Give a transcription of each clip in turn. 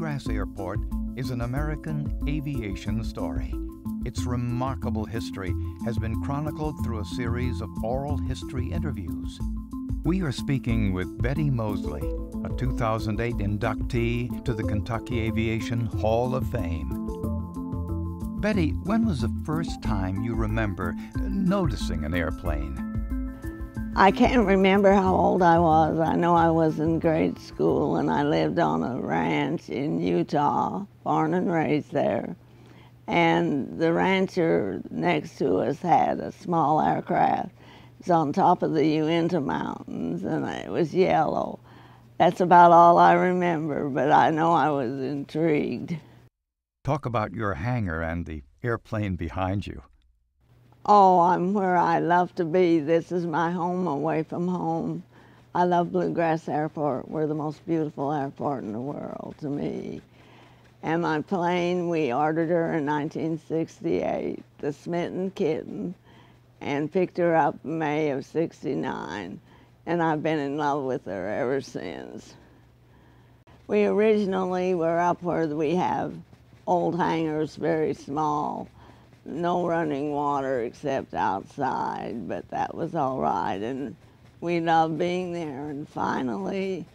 Bluegrass Airport is an American aviation story. Its remarkable history has been chronicled through a series of oral history interviews. We are speaking with Betty Moseley, a 2008 inductee to the Kentucky Aviation Hall of Fame. Betty, when was the first time you remember noticing an airplane? I can't remember how old I was. I know I was in grade school and I lived on a ranch in Utah, born and raised there. And the rancher next to us had a small aircraft. It's on top of the Uinta Mountains and it was yellow. That's about all I remember, but I know I was intrigued. Talk about your hangar and the airplane behind you. Oh, I'm where I love to be. This is my home away from home. I love Bluegrass Airport. We're the most beautiful airport in the world to me. And my plane, we ordered her in 1968, the Smitten Kitten, and picked her up in May of '69. And I've been in love with her ever since. We originally were up where we have old hangars, very small. No running water except outside, but that was all right, and we loved being there. And finally,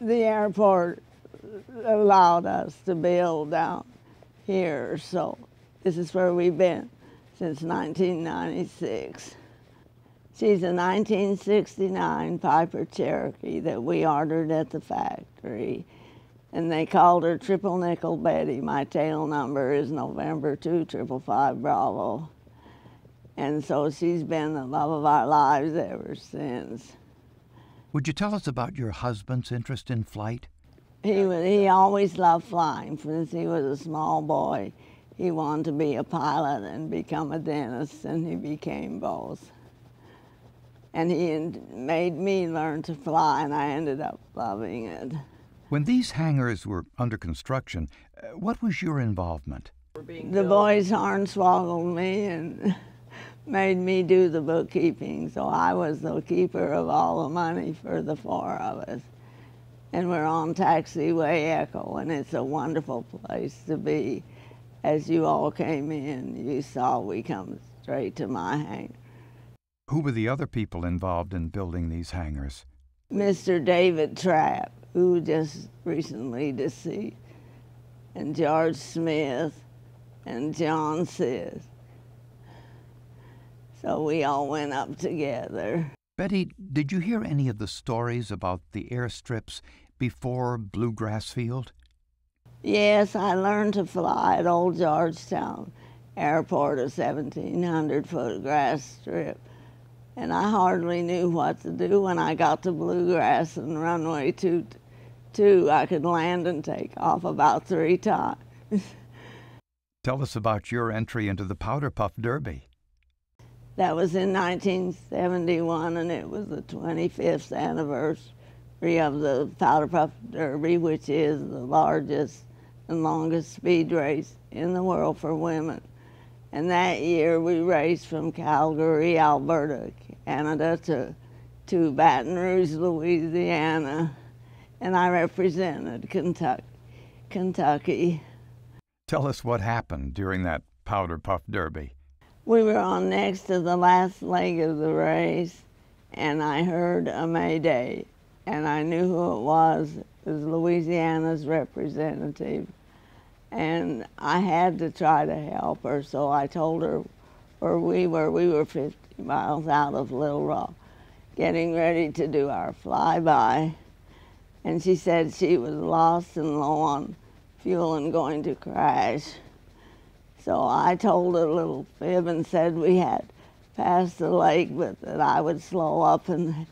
the airport allowed us to build down here, so this is where we've been since 1996. She's a 1969 Piper Cherokee that we ordered at the factory. And they called her Triple Nickel Betty. My tail number is November 255 Bravo. And so she's been the love of our lives ever since. Would you tell us about your husband's interest in flight? He always loved flying. Since he was a small boy, he wanted to be a pilot and become a dentist, and he became both. And he made me learn to fly, and I ended up loving it. When these hangars were under construction, what was your involvement? The boys hornswoggled me and made me do the bookkeeping, so I was the keeper of all the money for the four of us. And we're on Taxiway Echo, and it's a wonderful place to be. As you all came in, you saw we come straight to my hangar. Who were the other people involved in building these hangars? Mr. David Trapp, who just recently deceased, and George Smith, and John Sis. So we all went up together. Betty, did you hear any of the stories about the airstrips before Bluegrass Field? Yes, I learned to fly at Old Georgetown Airport, a 1,700-foot grass strip. And I hardly knew what to do when I got to Bluegrass and runway 22. I could land and take off about 3 times. Tell us about your entry into the Powderpuff Derby. That was in 1971, and it was the 25th anniversary of the Powderpuff Derby, which is the largest and longest speed race in the world for women. And that year we raced from Calgary, Alberta, Canada to Baton Rouge, Louisiana, and I represented Kentucky. Tell us what happened during that Powderpuff Derby. We were on next to the last leg of the race, and I heard a mayday, and I knew who it was. It was Louisiana's representative. And I had to try to help her, so I told her where we were. We were 50 miles out of Little Rock, getting ready to do our flyby. And she said she was lost and low on fuel and going to crash. So I told her a little fib and said we had passed the lake, but that I would slow up and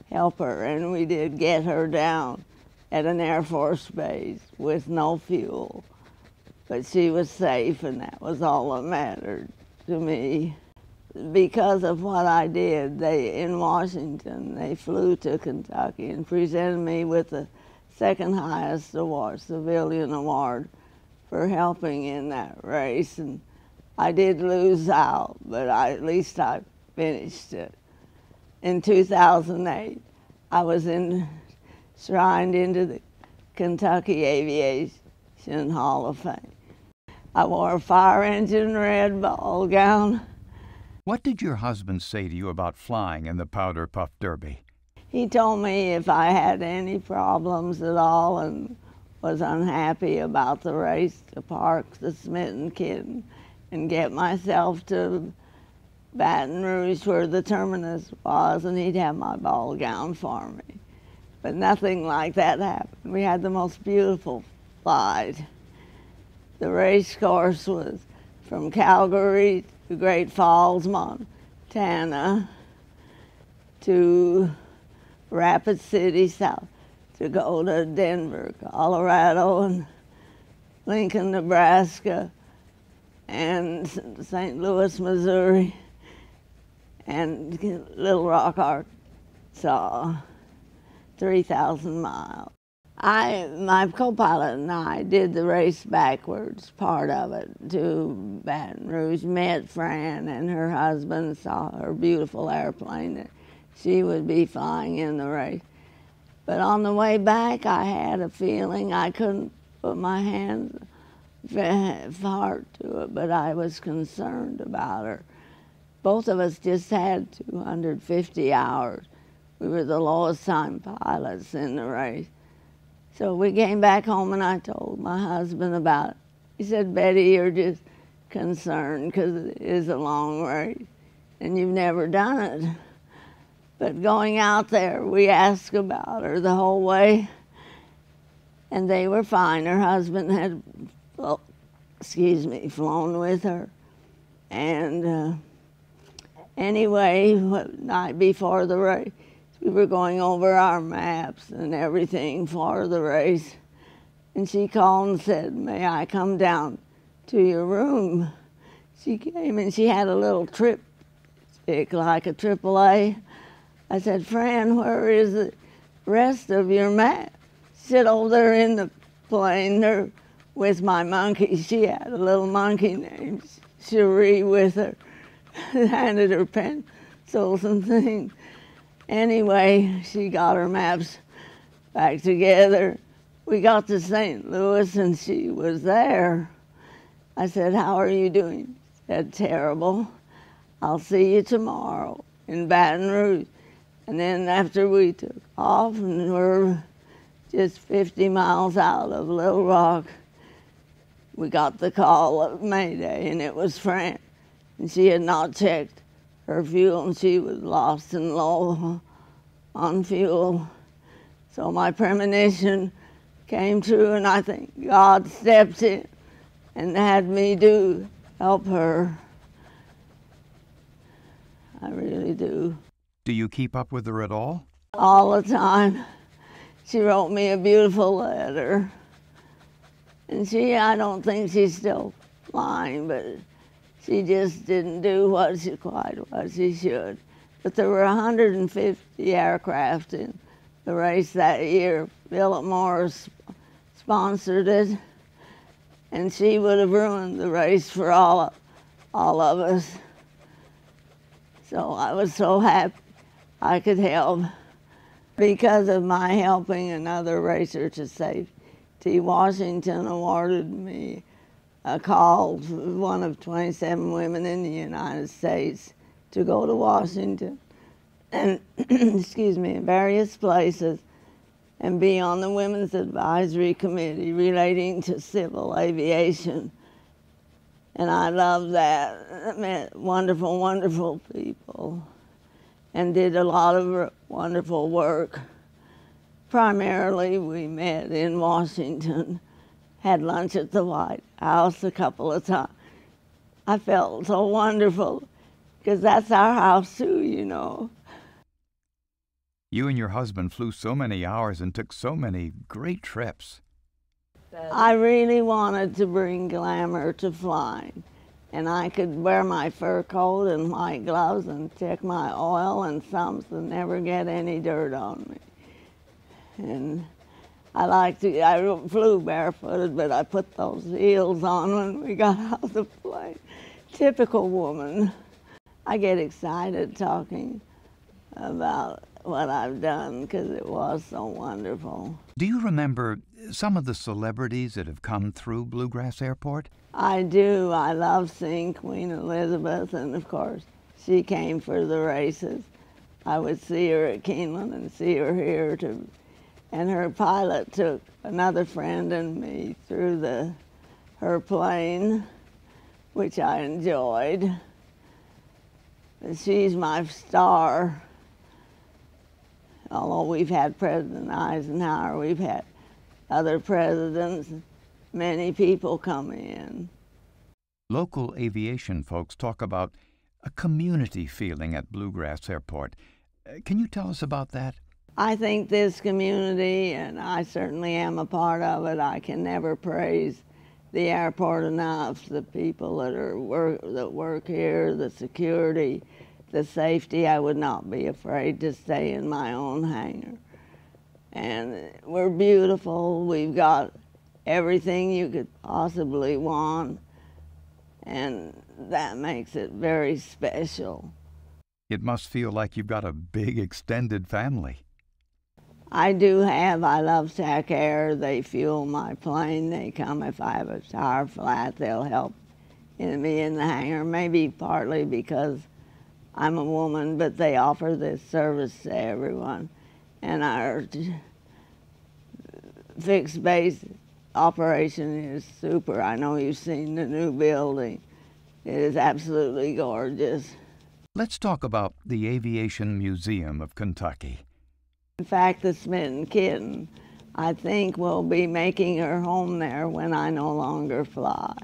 help her. And we did get her down at an Air Force base with no fuel. But she was safe, and that was all that mattered to me. Because of what I did, in Washington, they flew to Kentucky and presented me with the second highest award, civilian award, for helping in that race. And I did lose out, but at least I finished it. In 2008, I was enshrined into the Kentucky Aviation Hall of Fame. I wore a fire engine red ball gown. What did your husband say to you about flying in the Powderpuff Derby? He told me if I had any problems at all and was unhappy about the race, to park the Smitten Kitten and get myself to Baton Rouge where the terminus was, and he'd have my ball gown for me. But nothing like that happened. We had the most beautiful flight. The race course was from Calgary to Great Falls, Montana, to Rapid City, South Dakota, Denver, Colorado, and Lincoln, Nebraska, and St. Louis, Missouri, and Little Rock, Arkansas, 3,000 miles. My co-pilot and I did the race backwards, part of it, to Baton Rouge, met Fran and her husband, saw her beautiful airplane that she would be flying in the race. But on the way back, I had a feeling I couldn't put my hand hard to it, but I was concerned about her. Both of us just had 250 hours. We were the lowest time pilots in the race. So we came back home and I told my husband about it. He said, Betty, you're just concerned because it is a long race and you've never done it. But going out there, we asked about her the whole way and they were fine. Her husband had, flown with her. And anyway, night before the race, we were going over our maps and everything for the race. And she called and said, may I come down to your room? She came and she had a little trip stick like a AAA. I said, Fran, where is the rest of your map? She said, oh, they're in the plane. They're with my monkey. She had a little monkey named Cherie with her. Handed her pencils and things. Anyway, she got her maps back together. We got to St. Louis and she was there. I said, how are you doing? She said, terrible. I'll see you tomorrow in Baton Rouge. And then after we took off and we're just 50 miles out of Little Rock, we got the call of Mayday and it was Fran. And she had not checked her fuel and she was lost and low on fuel. So my premonition came true and I think God stepped in and had me help her. I really do. Do you keep up with her at all? All the time. She wrote me a beautiful letter. And I don't think she's still flying, but she just didn't do quite what she should. But there were 150 aircraft in the race that year. Philip Morris sponsored it, and she would have ruined the race for all of us. So I was so happy I could help. Because of my helping another racer to safety, Washington awarded me a call to one of 27 women in the United States to go to Washington and, in various places and be on the Women's Advisory Committee relating to civil aviation. And I love that. I met wonderful, wonderful people and did a lot of wonderful work. Primarily, we met in Washington, had lunch at the White House a couple of times. I felt so wonderful because that's our house too, you know. You and your husband flew so many hours and took so many great trips. I really wanted to bring glamour to flying, and I could wear my fur coat and white gloves and check my oil and sumps and never get any dirt on me. And I flew barefooted, but I put those heels on when we got out of the plane. Typical woman. I get excited talking about what I've done because it was so wonderful. Do you remember some of the celebrities that have come through Bluegrass Airport? I do. I love seeing Queen Elizabeth, and of course, she came for the races. I would see her at Keeneland and see her here too. And her pilot took another friend and me through her plane, which I enjoyed. She's my star. Although we've had President Eisenhower, we've had other presidents, many people come in. Local aviation folks talk about a community feeling at Bluegrass Airport. Can you tell us about that? I think this community, and I certainly am a part of it, I can never praise the airport enough. The people that work here, the security, the safety. I would not be afraid to stay in my own hangar. And we're beautiful. We've got everything you could possibly want, and that makes it very special. It must feel like you've got a big extended family. I do have. I love TAC Air. They fuel my plane. They come if I have a tire flat. They'll help me in the hangar, maybe partly because I'm a woman, but they offer this service to everyone. And our fixed base operation is super. I know you've seen the new building. It is absolutely gorgeous. Let's talk about the Aviation Museum of Kentucky. In fact, the Smitten Kitten, I think, will be making her home there when I no longer fly.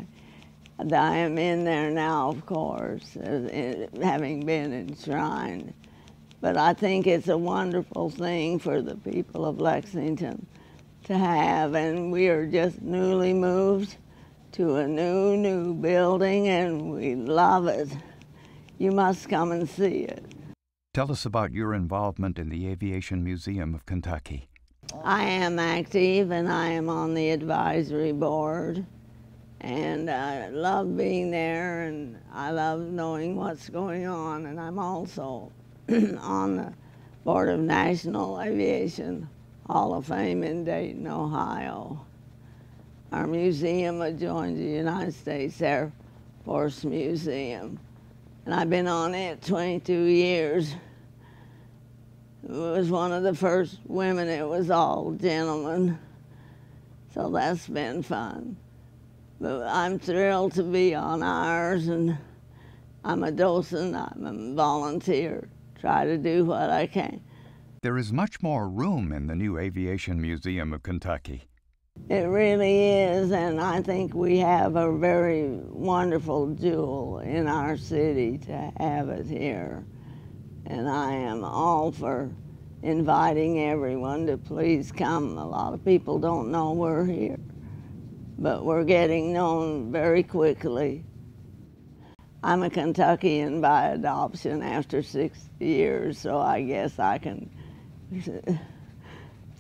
I am in there now, of course, having been enshrined. But I think it's a wonderful thing for the people of Lexington to have, and we are just newly moved to a new building, and we love it. You must come and see it. Tell us about your involvement in the Aviation Museum of Kentucky. I am active, and I am on the advisory board, and I love being there, and I love knowing what's going on, and I'm also on the board of National Aviation Hall of Fame in Dayton, Ohio. Our museum adjoins the United States Air Force Museum, and I've been on it 22 years. It was one of the first women. It was all gentlemen, so that's been fun. But I'm thrilled to be on ours, and I'm a docent, I'm a volunteer, try to do what I can. There is much more room in the new Aviation Museum of Kentucky. It really is, and I think we have a very wonderful jewel in our city to have it here. And I am all for inviting everyone to please come. A lot of people don't know we're here, but we're getting known very quickly. I'm a Kentuckian by adoption after 60 years, so I guess I can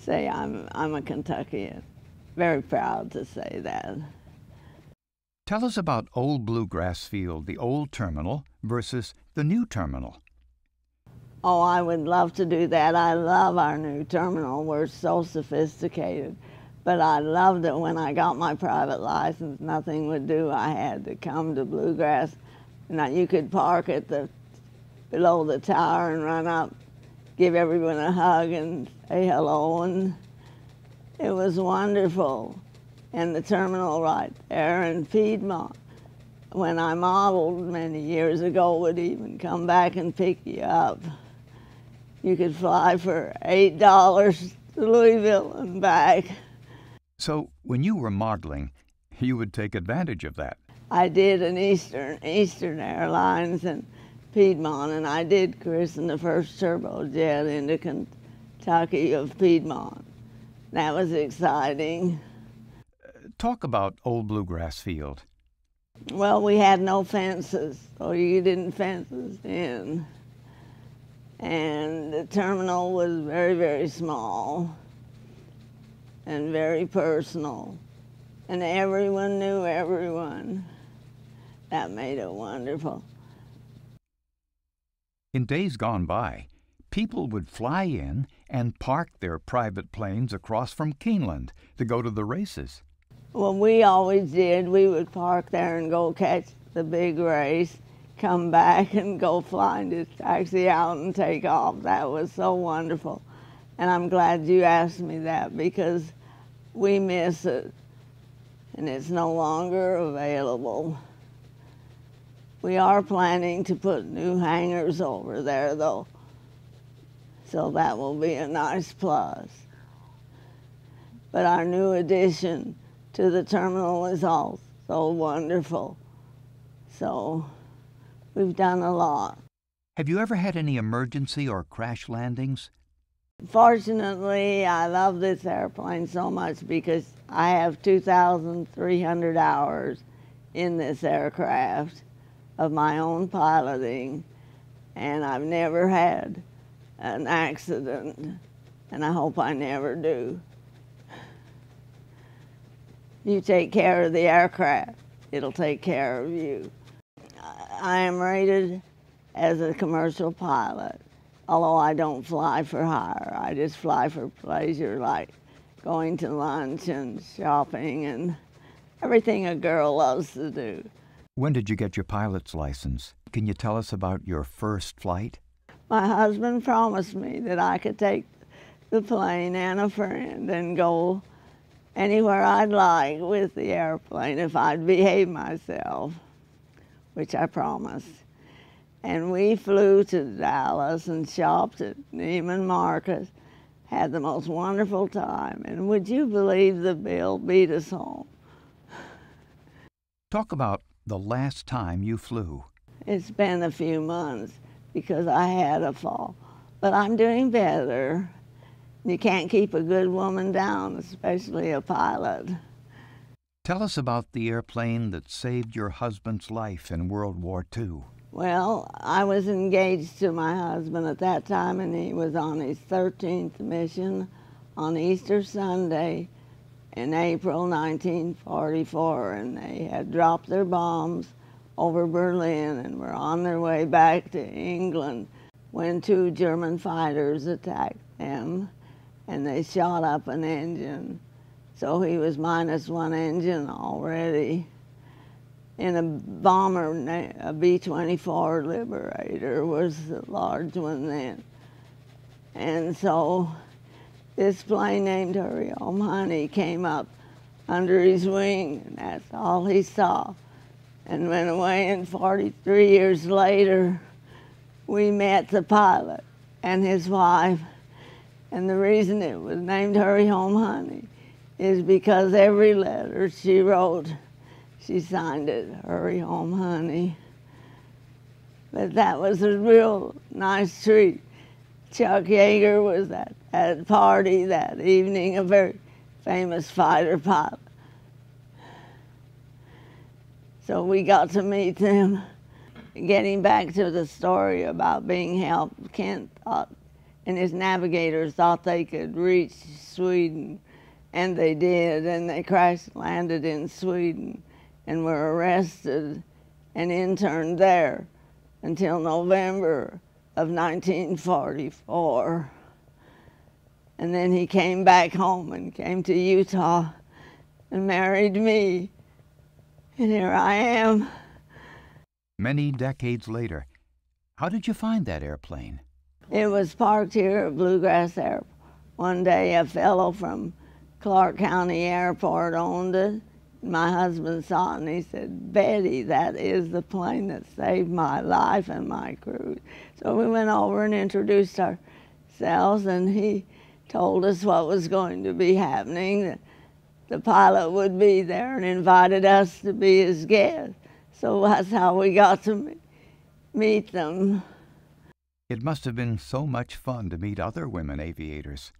say I'm a Kentuckian. Very proud to say that. Tell us about Old Bluegrass Field, the old terminal, versus the new terminal. Oh, I would love to do that. I love our new terminal. We're so sophisticated. But I loved it when I got my private license. Nothing would do. I had to come to Bluegrass. Now you could park at below the tower and run up, give everyone a hug and say hello, and it was wonderful. And the terminal right there in Piedmont, when I modeled many years ago, would even come back and pick you up. You could fly for $8 to Louisville and back. So when you were modeling, you would take advantage of that. I did an Eastern Airlines and Piedmont, and I did christen the first turbojet into Kentucky of Piedmont. That was exciting. Talk about Old Bluegrass Field. Well, we had no fences, so you didn't fence us in. And the terminal was very, very small and very personal. And everyone knew everyone. That made it wonderful. In days gone by, people would fly in and park their private planes across from Keeneland to go to the races. Well, we always did. We would park there and go catch the big race, come back and go flying to taxi out and take off. That was so wonderful. And I'm glad you asked me that because we miss it and it's no longer available. We are planning to put new hangars over there though, so that will be a nice plus. But our new addition to the terminal is all so wonderful. So we've done a lot. Have you ever had any emergency or crash landings? Fortunately, I love this airplane so much because I have 2,300 hours in this aircraft of my own piloting, and I've never had an accident, and I hope I never do. You take care of the aircraft, it'll take care of you. I am rated as a commercial pilot, although I don't fly for hire. I just fly for pleasure, like going to lunch and shopping and everything a girl loves to do. When did you get your pilot's license? Can you tell us about your first flight? My husband promised me that I could take the plane and a friend and go anywhere I'd like with the airplane if I'd behave myself, which I promised. And we flew to Dallas and shopped at Neiman Marcus, had the most wonderful time, and would you believe the bill beat us home? Talk about the last time you flew. It's been a few months because I had a fall, but I'm doing better. You can't keep a good woman down, especially a pilot. Tell us about the airplane that saved your husband's life in World War II. Well, I was engaged to my husband at that time, and he was on his 13th mission on Easter Sunday in April 1944, and they had dropped their bombs over Berlin and were on their way back to England when 2 German fighters attacked them, and they shot up an engine. So he was minus 1 engine already. In a bomber, a B-24 Liberator was the large one then. And so this plane named Hurry Home Honey came up under his wing, and that's all he saw, and went away. And 43 years later, we met the pilot and his wife. And the reason it was named Hurry Home Honey is because every letter she wrote, she signed it, Hurry Home Honey. But that was a real nice treat. Chuck Yeager was at that party that evening, a very famous fighter pilot. So we got to meet them. Getting back to the story about being helped, Kent thought, and his navigators thought they could reach Sweden, and they did, and they crash-landed in Sweden and were arrested and interned there until November of 1944. And then he came back home and came to Utah and married me, and here I am. Many decades later, how did you find that airplane? It was parked here at Bluegrass Airport. One day a fellow from Clark County Airport owned it. My husband saw it and he said, "Betty, that is the plane that saved my life and my crew." So we went over and introduced ourselves, and he told us what was going to be happening, that the pilot would be there, and invited us to be his guests. So that's how we got to meet them. It must have been so much fun to meet other women aviators.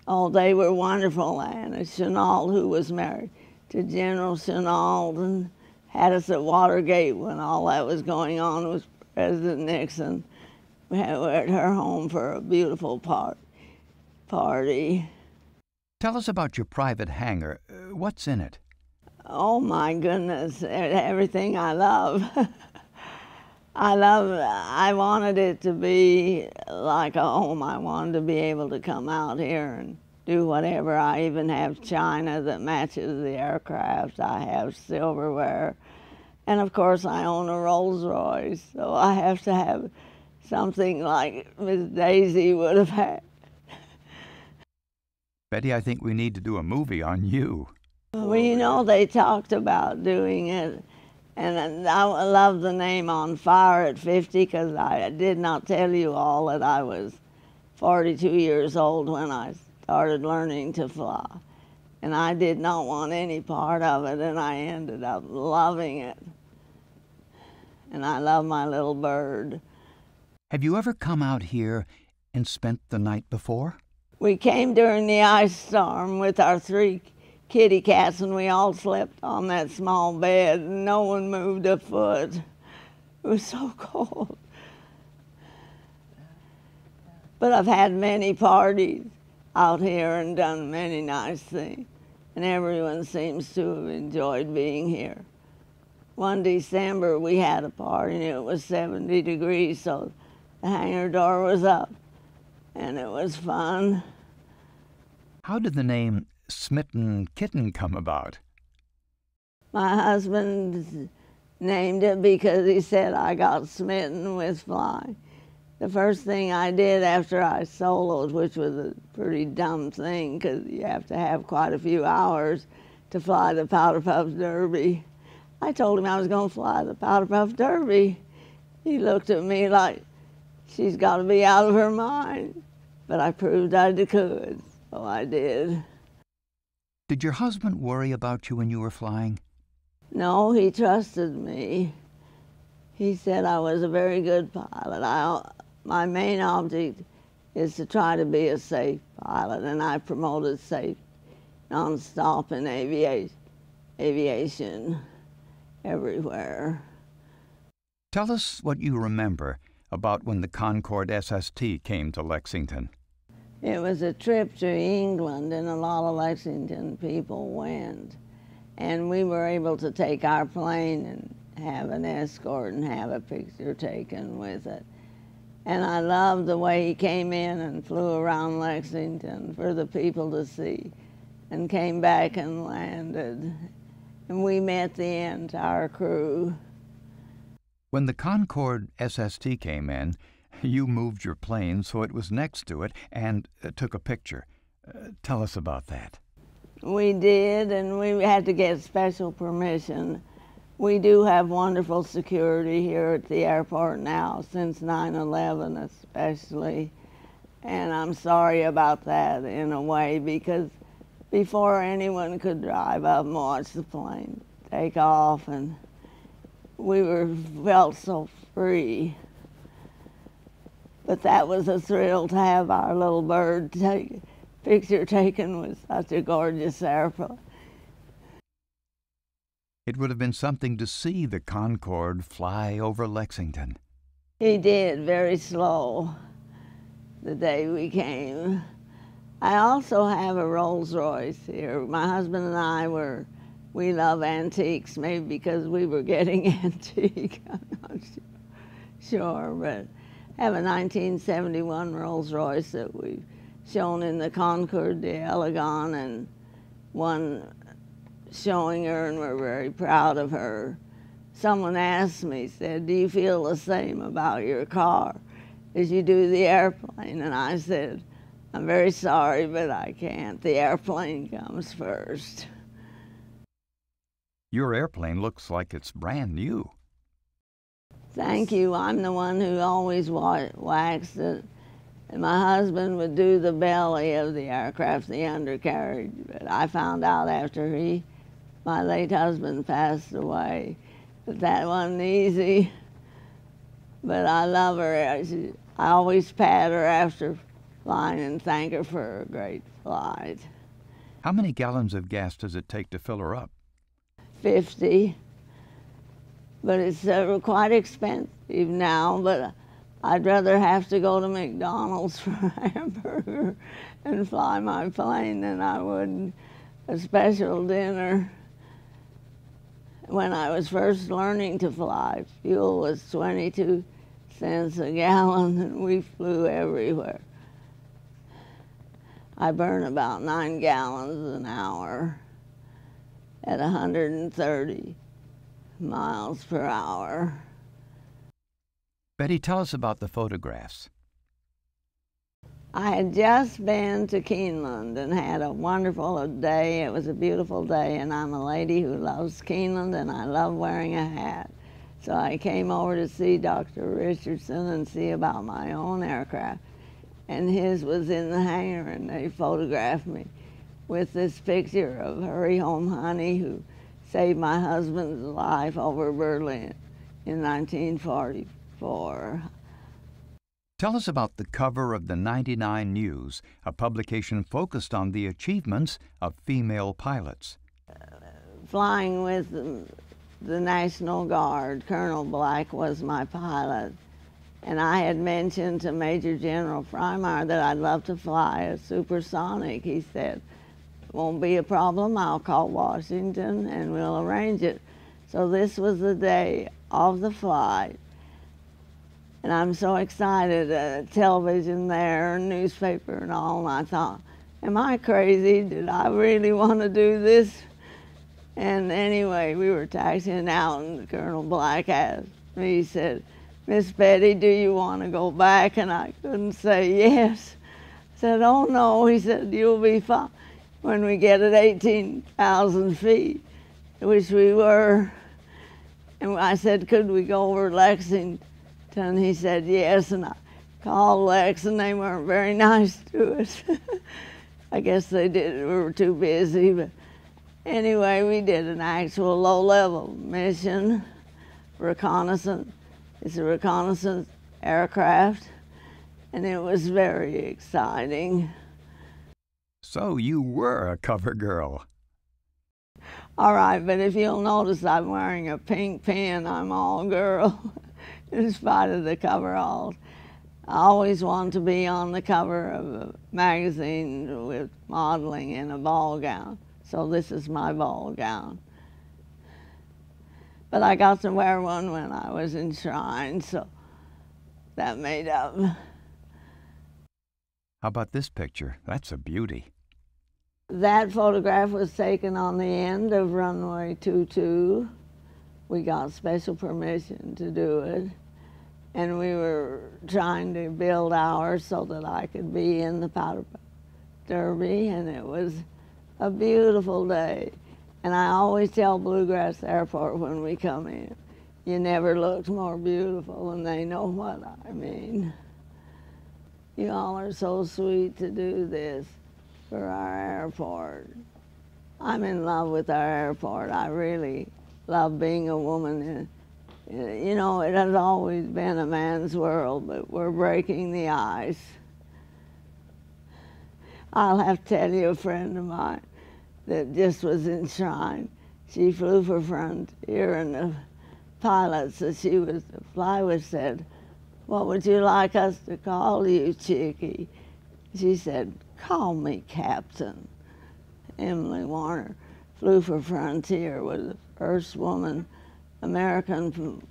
Oh, they were wonderful. Anna Chennault, who was married to General Chennault and had us at Watergate when all that was going on, was President Nixon. We were at her home for a beautiful party. Tell us about your private hangar. What's in it? Oh my goodness, everything I love. I wanted it to be like a home. I wanted to be able to come out here and do whatever. I even have china that matches the aircraft. I have silverware. And of course, I own a Rolls Royce, so I have to have something like Miss Daisy would have had. Betty, I think we need to do a movie on you. Well, you know, they talked about doing it, and I love the name On Fire at 50 because I did not tell you all that I was 42 years old when I started learning to fly. And I did not want any part of it, and I ended up loving it. And I love my little bird. Have you ever come out here and spent the night before? We came during the ice storm with our 3 kitty cats, and we all slept on that small bed, and no one moved a foot. It was so cold. But I've had many parties out here and done many nice things, and everyone seems to have enjoyed being here. One December we had a party and it was 70 degrees, so the hangar door was up, and it was fun. How did the name Smitten Kitten come about? My husband named it because he said I got smitten with flying. The first thing I did after I soloed, which was a pretty dumb thing because you have to have quite a few hours to fly the Powderpuff Derby, I told him I was going to fly the Powderpuff Derby. He looked at me like, she's got to be out of her mind. But I proved I could, so I did. Did your husband worry about you when you were flying? No, he trusted me. He said I was a very good pilot. My main object is to try to be a safe pilot, and I promoted safe nonstop in aviation everywhere. Tell us what you remember about when the Concorde SST came to Lexington. It was a trip to England, and a lot of Lexington people went. And we were able to take our plane and have an escort and have a picture taken with it. And I loved the way he came in and flew around Lexington for the people to see, and came back and landed. And we met the entire crew. When the Concorde SST came in, you moved your plane so it was next to it and took a picture. Tell us about that. We did, and we had to get special permission. We do have wonderful security here at the airport now, since 9/11 especially. And I'm sorry about that in a way, because before anyone could drive up and watch the plane take off, and we felt so free. But that was a thrill to have our little bird picture taken with such a gorgeous airplane. It would have been something to see the Concorde fly over Lexington. He did, very slow, the day we came. I also have a Rolls Royce here. My husband and we love antiques, maybe because we were getting antique, I'm not sure, but I have a 1971 Rolls Royce that we've shown in the Concorde d'Elegant, and one showing her, and we're very proud of her. Someone asked me, said, do you feel the same about your car as you do the airplane? And I said, I'm very sorry, but I can't. The airplane comes first. Your airplane looks like it's brand new. Thank you. I'm the one who always waxed it. And my husband would do the belly of the aircraft, the undercarriage. But I found out after my late husband passed away that that wasn't easy. But I love her. I always pat her after flying and thank her for a great flight. How many gallons of gas does it take to fill her up? 50. But it's quite expensive now, but I'd rather have to go to McDonald's for a hamburger and fly my plane than I would a special dinner. When I was first learning to fly, fuel was 22 cents a gallon, and we flew everywhere. I burn about 9 gallons an hour at 130 miles per hour. Betty, tell us about the photographs. I had just been to Keeneland and had a wonderful day. It was a beautiful day, and I'm a lady who loves Keeneland, and I love wearing a hat. So I came over to see Dr. Richardson and see about my own aircraft. And his was in the hangar, and they photographed me with this picture of Hurry Home Honey, who saved my husband's life over Berlin in 1944. Tell us about the cover of the 99 News, a publication focused on the achievements of female pilots. Flying with the National Guard, Colonel Black was my pilot. And I had mentioned to Major General Freimeyer that I'd love to fly a supersonic. He said, "Won't be a problem, I'll call Washington and we'll arrange it." So this was the day of the flight. And I'm so excited, television there, newspaper and all, and I thought, am I crazy? Did I really want to do this? And anyway, we were taxiing out, and Colonel Black asked me, he said, "Miss Betty, do you want to go back?" And I couldn't say yes. I said, "Oh no," he said, "you'll be fine when we get at 18,000 feet, which we were. And I said, "Could we go over Lexington?" He said yes, and I called Lex, and they weren't very nice to us. I guess they we were too busy, but anyway, we did an actual low-level mission, reconnaissance. It's a reconnaissance aircraft, and it was very exciting. So you were a cover girl. All right, but if you'll notice, I'm wearing a pink pin. I'm all girl. In spite of the coveralls. I always wanted to be on the cover of a magazine with modeling in a ball gown. So this is my ball gown. But I got to wear one when I was enshrined, so that made up. How about this picture? That's a beauty. That photograph was taken on the end of runway 22. We got special permission to do it, and we were trying to build ours so that I could be in the Powderpuff Derby, and it was a beautiful day. And I always tell Bluegrass Airport when we come in, you never looked more beautiful, and they know what I mean. You all are so sweet to do this for our airport. I'm in love with our airport. I really love being a woman. You know, it has always been a man's world, but we're breaking the ice. I'll have to tell you, a friend of mine that just was enshrined, she flew for Frontier, and the pilots that she was to fly with said, "What would you like us to call you, Chickie?" She said, "Call me Captain." Emily Warner flew for Frontier, was the first woman American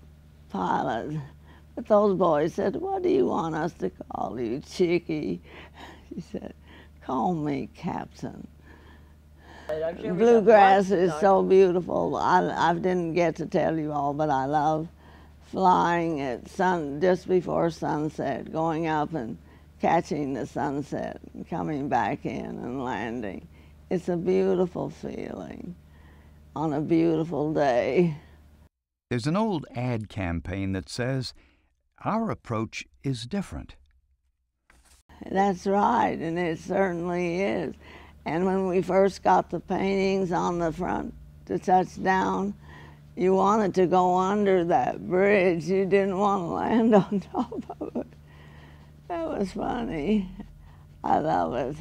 pilot. But those boys said, "What do you want us to call you, Chickie?" She said, "Call me Captain." Bluegrass is so beautiful. I didn't get to tell you all, but I love flying at just before sunset, going up and catching the sunset and coming back in and landing. It's a beautiful feeling on a beautiful day. There's an old ad campaign that says, "Our approach is different." That's right, and it certainly is. And when we first got the paintings on the front to touch down, you wanted to go under that bridge. You didn't want to land on top of it. That was funny. I love it.